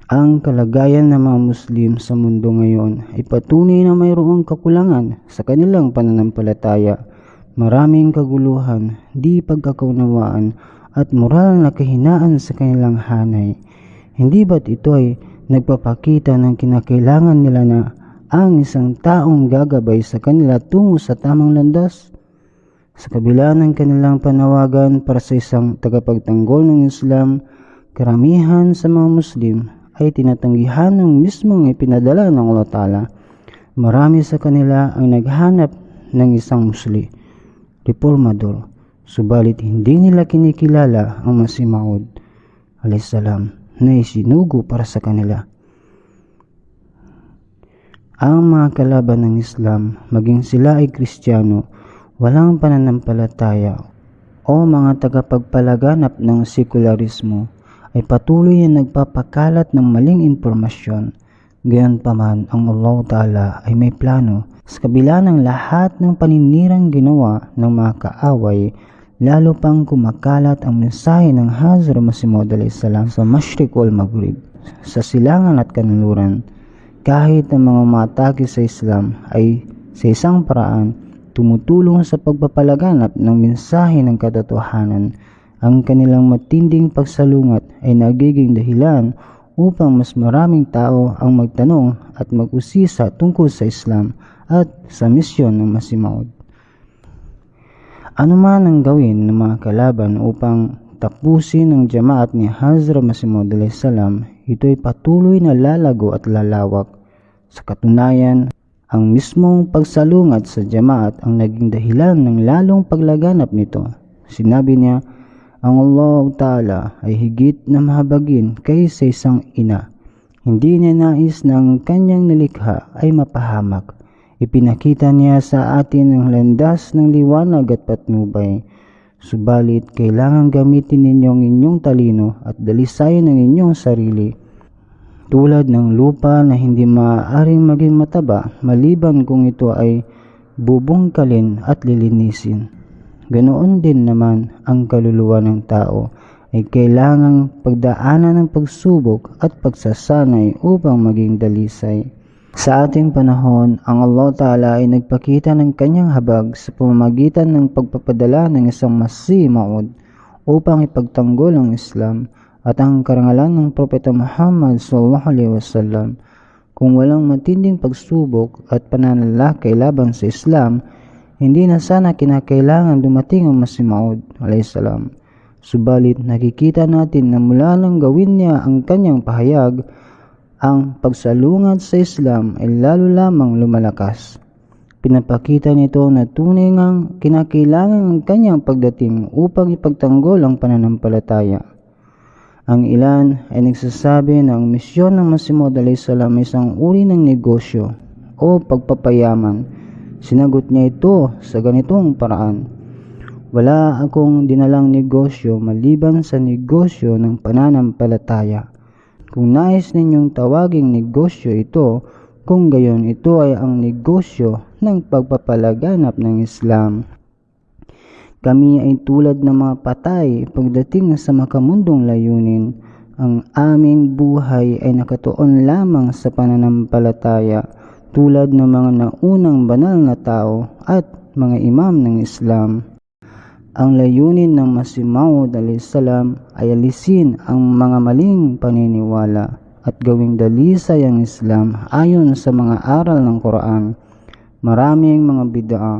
Ang kalagayan ng mga Muslim sa mundo ngayon ay patunay na mayroong kakulangan sa kanilang pananampalataya. Maraming kaguluhan, di pagkakaunawaan at moral na kahinaan sa kanilang hanay. Hindi ba't ito ay nagpapakita ng kinakailangan nila na ang isang taong gagabay sa kanila tungo sa tamang landas? Sa kabila ng kanilang panawagan para sa isang tagapagtanggol ng Islam, karamihan sa mga Muslim ay tinatanggihan ng mismong ipinadala ng Allah Ta'ala. Marami sa kanila ang naghanap ng isang musli, reformador, subalit hindi nila kinikilala ang Masih Maud alayhisalam na isinugo para sa kanila. Ang mga kalaban ng Islam, maging sila ay Kristiyano, walang pananampalataya o mga tagapagpalaganap ng sekularismo, ay patuloy na nagpapakalat ng maling impormasyon. Gayunpaman, ang Allah Ta'ala ay may plano. Sa kabila ng lahat ng paninirang ginawa ng mga kaaway, lalo pang kumakalat ang mensahe ng Hazrat Masih Maud alayhisalam sa Mashriq wal Maghrib, sa silangan at kanluran. Kahit ang mga umatake sa Islam ay sa isang paraan tumutulong sa pagpapalaganap ng mensahe ng katotohanan, ang kanilang matinding pagsalungat ay nagiging dahilan upang mas maraming tao ang magtanong at mag-usisa tungkol sa Islam at sa misyon ng Masih Maud. Ano man ang gawin ng mga kalaban upang tapusin ang jamaat ni Hazrat Masih Maud alayhisalam, ito ay patuloy na lalago at lalawak. Sa katunayan, ang mismong pagsalungat sa jamaat ang naging dahilan ng lalong paglaganap nito. Sinabi niya, ang Allah Ta'ala ay higit na mahabagin kaysa isang ina. Hindi niya nais na ang kanyang nilikha ay mapahamak. Ipinakita niya sa atin ang landas ng liwanag at patnubay. Subalit, kailangan gamitin ninyo ang inyong talino at dalisayan ang inyong sarili. Tulad ng lupa na hindi maaaring maging mataba maliban kung ito ay bubungkalin at lilinisin. Ganoon din naman ang kaluluwa ng tao ay kailangang pagdaanan ng pagsubok at pagsasanay upang maging dalisay. Sa ating panahon, ang Allah Ta'ala ay nagpakita ng kanyang habag sa pamamagitan ng pagpapadala ng isang Masih Maud upang ipagtanggol ang Islam at ang karangalan ng Propeta Muhammad SAW. Kung walang matinding pagsubok at pananalakay laban sa Islam, hindi na sana kinakailangan dumating ang Masih Maud alayhisalam. Subalit nakikita natin na mula nang gawin niya ang kanyang pahayag, ang pagsalungat sa Islam ay lalo lamang lumalakas. Pinapakita nito na tunay ngang kinakailangan ang kanyang pagdating upang ipagtanggol ang pananampalataya. Ang ilan ay nagsasabi na ang misyon ng Masih Maud alayhisalam ay isang uri ng negosyo o pagpapayaman. Sinagot niya ito sa ganitong paraan, wala akong dinalang negosyo maliban sa negosyo ng pananampalataya. Kung nais ninyong tawaging negosyo ito, kung gayon ito ay ang negosyo ng pagpapalaganap ng Islam. Kami ay tulad ng mga patay pagdating sa makamundong layunin. Ang aming buhay ay nakatuon lamang sa pananampalataya, tulad ng mga naunang banal na tao at mga imam ng Islam. Ang layunin ng Masih Maud alayhisalam ay alisin ang mga maling paniniwala at gawing dalisay ang Islam ayon sa mga aral ng Quran. Maraming mga bid'a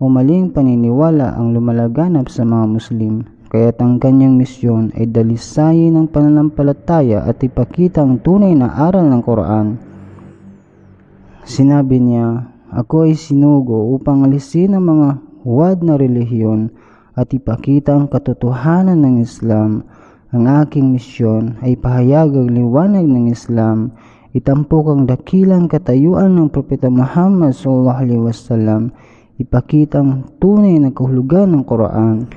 o maling paniniwala ang lumalaganap sa mga Muslim, kaya't ang kanyang misyon ay dalisayin ang pananampalataya at ipakita ang tunay na aral ng Quran. Sinabi niya, ako ay sinugo upang alisin ang mga huwad na relihiyon at ipakita ang katotohanan ng Islam. Ang aking misyon ay pahayag ang liwanag ng Islam, itampok ang dakilang katayuan ng Propeta Muhammad SAW, ipakita ang tunay na kahulugan ng Quran.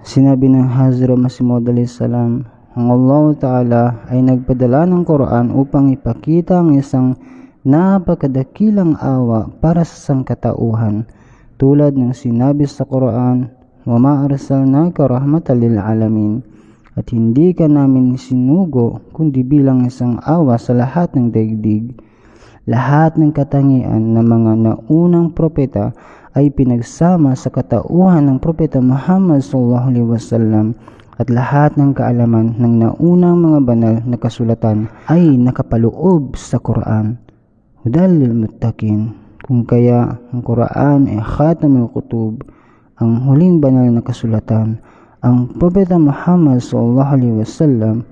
Sinabi ng Hazrat Masih Maud alayhisalam, ang Allah Ta'ala ay nagpadala ng Quran upang ipakita ang isang napakadakilang awa para sa sangkatauhan, tulad ng sinabi sa Quran, wa ma arsalnaka rahmatan lil alamin. at hindi ka namin sinugo kundi bilang isang awa sa lahat ng daigdig. Lahat ng katangian ng mga naunang propeta ay pinagsama sa katauhan ng propeta Muhammad sallallahu alaihi wasallam, at lahat ng kaalaman ng naunang mga banal na kasulatan ay nakapaloob sa Quran. Hudal lil muttaqin. Kung kaya ang Quran ay khatamul kutub, ang huling banal na kasulatan, ang propeta Muhammad sallallahu alaihi wasallam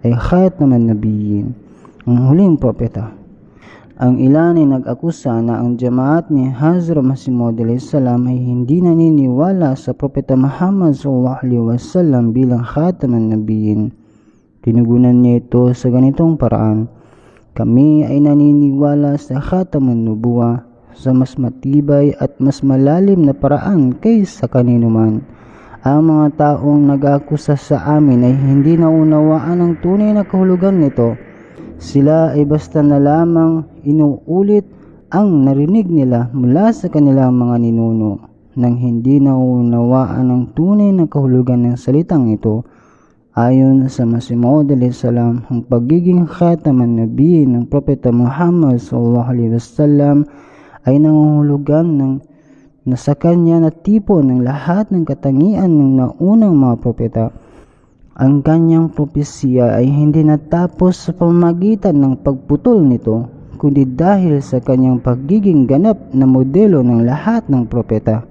ay khataman nabiyyin, ang huling propeta. Ang ilan ay nag-akusa na ang jamaat ni Hazrat Masih Maud salam ay hindi naniniwala sa propeta Muhammad sallallahu alaihi wasallam bilang khataman nabiyyin. Tinugunan niya ito sa ganitong paraan: kami ay naniniwala sa khataman nubuwa sa mas matibay at mas malalim na paraan kaysa kanino man. Ang mga taong nag-akusa sa amin ay hindi naunawaan ang tunay na kahulugan nito. Sila ay basta na lamang inuulit ang narinig nila mula sa kanilang mga ninuno nang hindi naunawaan ang tunay na kahulugan ng salitang ito. Ayon sa Masih Maud salam, ang pagiging khataman nabiyyin ng propeta Muhammad sallallahu alaihi wasallam ay nangungulugan ng nasa kanya na tipo ng lahat ng katangian ng naunang mga propeta. Ang kanyang propesya ay hindi natapos sa pamamagitan ng pagputol nito, kundi dahil sa kanyang pagiging ganap na modelo ng lahat ng propeta.